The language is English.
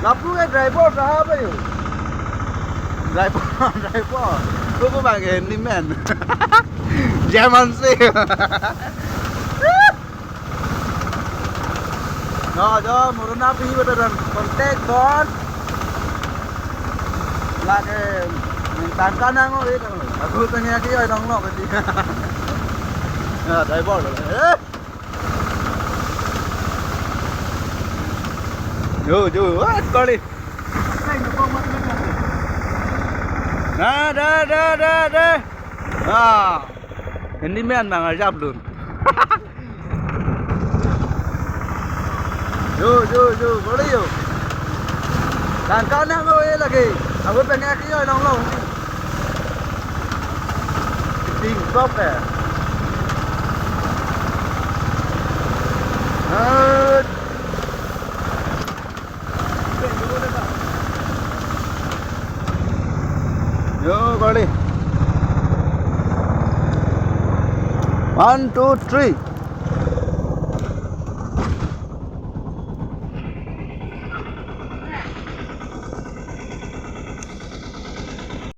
Lapu cái driver ra bây giờ. Driver. Tôi có bạn cái Nimen. German xe. Cho Morona pi betul kontak kon. Lah ke tangkan ang itu. Aku tanya dia orang nak ke. Nah, driver. Yo, kau ni. Dah. Ini man bang ajab luôn. Yo, kau ni yo. Tangkan ang lagi. Aku pengen dia orang nak. Ting stop eh. Yo, kali. 1, 2, 3.